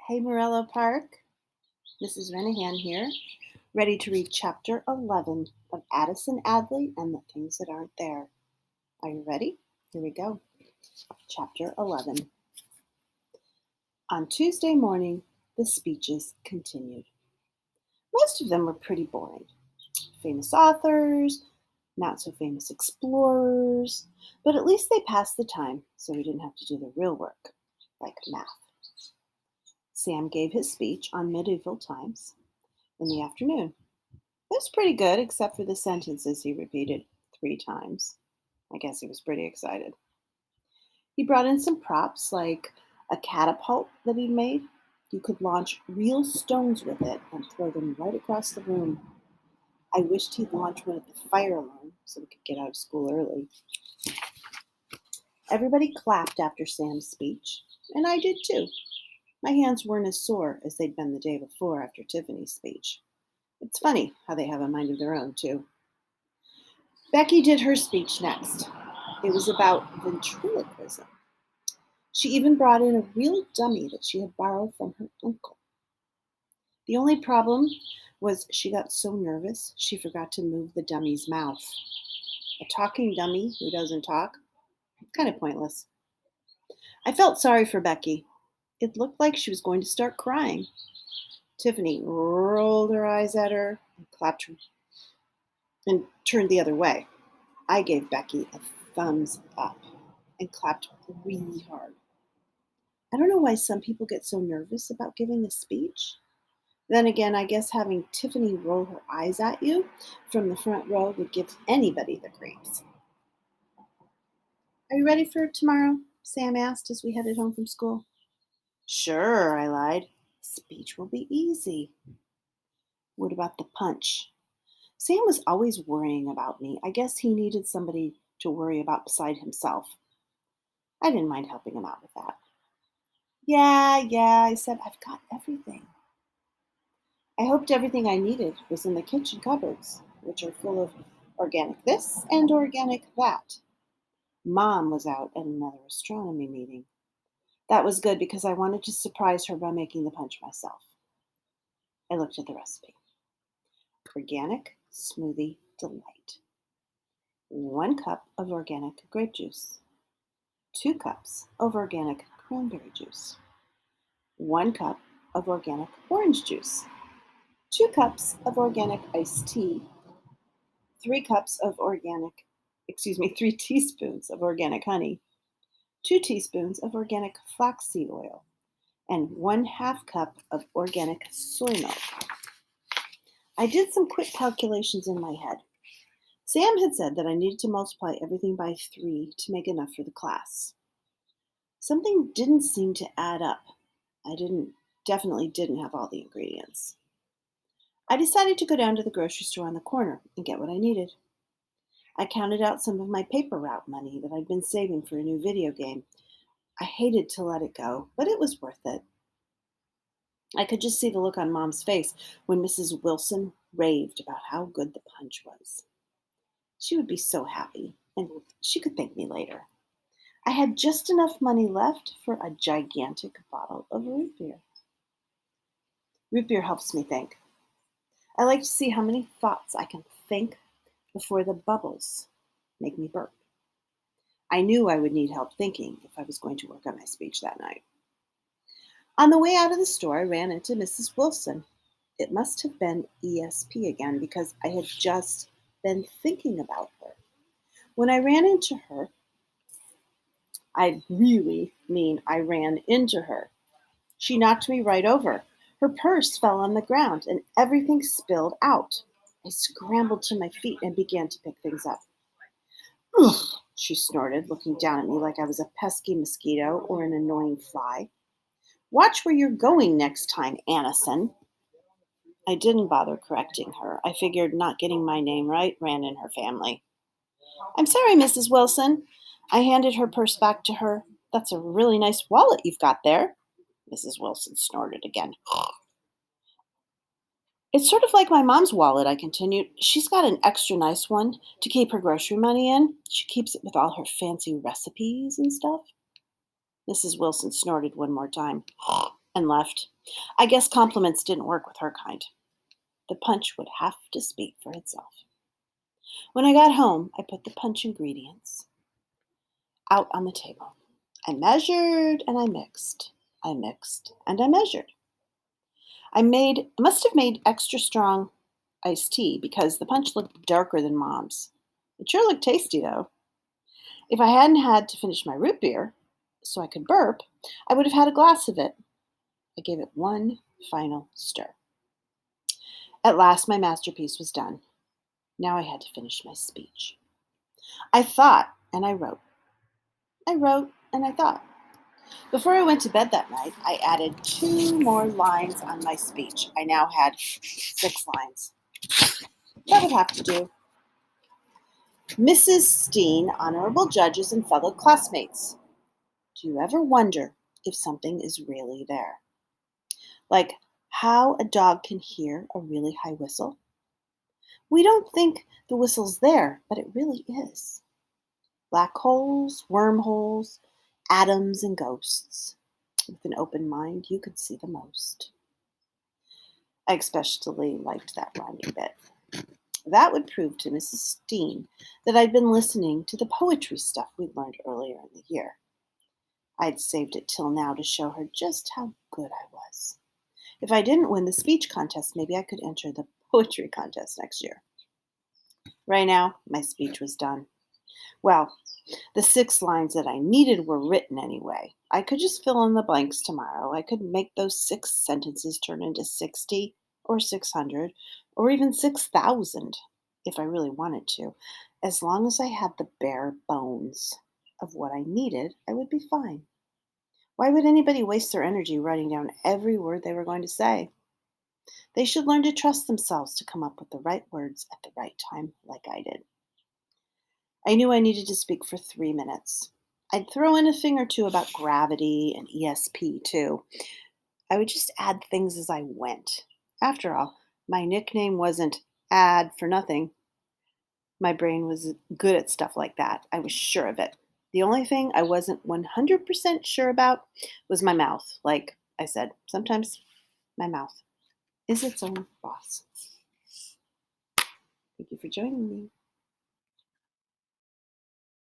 Hey, Morello Park. Mrs. Renaghan here, ready to read Chapter 11 of Addison Adley and the Things That Aren't There. Are you ready? Here we go. Chapter 11. On Tuesday morning, the speeches continued. Most of them were pretty boring. Famous authors, not so famous explorers, but at least they passed the time so we didn't have to do the real work, like math. Sam gave his speech on medieval times in the afternoon. It was pretty good, except for the sentences he repeated 3 times. I guess he was pretty excited. He brought in some props, like a catapult that he'd made. You could launch real stones with it and throw them right across the room. I wished he'd launch one at the fire alarm so we could get out of school early. Everybody clapped after Sam's speech, and I did too. My hands weren't as sore as they'd been the day before after Tiffany's speech. It's funny how they have a mind of their own, too. Becky did her speech next. It was about ventriloquism. She even brought in a real dummy that she had borrowed from her uncle. The only problem was she got so nervous she forgot to move the dummy's mouth. A talking dummy who doesn't talk? Kind of pointless. I felt sorry for Becky. It looked like she was going to start crying. Tiffany rolled her eyes at her and clapped and turned the other way. I gave Becky a thumbs up and clapped really hard. I don't know why some people get so nervous about giving a speech. Then again, I guess having Tiffany roll her eyes at you from the front row would give anybody the creeps. Are you ready for tomorrow? Sam asked as we headed home from school. Sure, I lied. Speech will be easy. What about the punch? Sam was always worrying about me. I guess he needed somebody to worry about beside himself. I didn't mind helping him out with that. Yeah, I said, I've got everything. I hoped everything I needed was in the kitchen cupboards, which are full of organic this and organic that. Mom was out at another astronomy meeting. That was good because I wanted to surprise her by making the punch myself. I looked at the recipe. Organic smoothie delight. 1 cup of organic grape juice. 2 cups of organic cranberry juice. 1 cup of organic orange juice. 2 cups of organic iced tea. 3 teaspoons of organic honey. 2 teaspoons of organic flaxseed oil. And 1/2 cup of organic soy milk. I did some quick calculations in my head. Sam had said that I needed to multiply everything by 3 to make enough for the class. Something didn't seem to add up. I definitely didn't have all the ingredients. I decided to go down to the grocery store on the corner and get what I needed. I counted out some of my paper route money that I'd been saving for a new video game. I hated to let it go, but it was worth it. I could just see the look on Mom's face when Mrs. Wilson raved about how good the punch was. She would be so happy, and she could thank me later. I had just enough money left for a gigantic bottle of root beer. Root beer helps me think. I like to see how many thoughts I can think before the bubbles make me burp. I knew I would need help thinking if I was going to work on my speech that night. On the way out of the store, I ran into Mrs. Wilson. It must have been ESP again because I had just been thinking about her. When I ran into her, I ran into her. She knocked me right over. Her purse fell on the ground and everything spilled out. I scrambled to my feet and began to pick things up. Ugh, she snorted, looking down at me like I was a pesky mosquito or an annoying fly. Watch where you're going next time, Annison. I didn't bother correcting her. I figured not getting my name right ran in her family. I'm sorry, Mrs. Wilson. I handed her purse back to her. That's a really nice wallet you've got there. Mrs. Wilson snorted again. It's sort of like my mom's wallet, I continued. She's got an extra nice one to keep her grocery money in. She keeps it with all her fancy recipes and stuff. Mrs. Wilson snorted one more time and left. I guess compliments didn't work with her kind. The punch would have to speak for itself. When I got home, I put the punch ingredients out on the table. I measured and I mixed. I mixed and I measured. Must have made extra strong iced tea because the punch looked darker than Mom's. It sure looked tasty though. If I hadn't had to finish my root beer so I could burp, I would have had a glass of it. I gave it one final stir. At last, my masterpiece was done. Now I had to finish my speech. I thought and I wrote. I wrote and I thought. Before I went to bed that night, I added 2 more lines on my speech. I now had 6 lines. That would have to do. Mrs. Steen, honorable judges, and fellow classmates. Do you ever wonder if something is really there? Like how a dog can hear a really high whistle? We don't think the whistle's there, but it really is. Black holes, wormholes, atoms, and ghosts. With an open mind, you could see the most. I especially liked that rhyming bit. That would prove to Mrs. Steen that I'd been listening to the poetry stuff we'd learned earlier in the year. I'd saved it till now to show her just how good I was. If I didn't win the speech contest, maybe I could enter the poetry contest next year. Right now, my speech was done. Well, the 6 lines that I needed were written anyway. I could just fill in the blanks tomorrow. I could make those 6 sentences turn into 60 or 600 or even 6,000 if I really wanted to. As long as I had the bare bones of what I needed, I would be fine. Why would anybody waste their energy writing down every word they were going to say? They should learn to trust themselves to come up with the right words at the right time, like I did. I knew I needed to speak for 3 minutes. I'd throw in a thing or two about gravity and ESP too. I would just add things as I went. After all, my nickname wasn't Ad for nothing. My brain was good at stuff like that. I was sure of it. The only thing I wasn't 100% sure about was my mouth. Like I said, sometimes my mouth is its own boss. Thank you for joining me.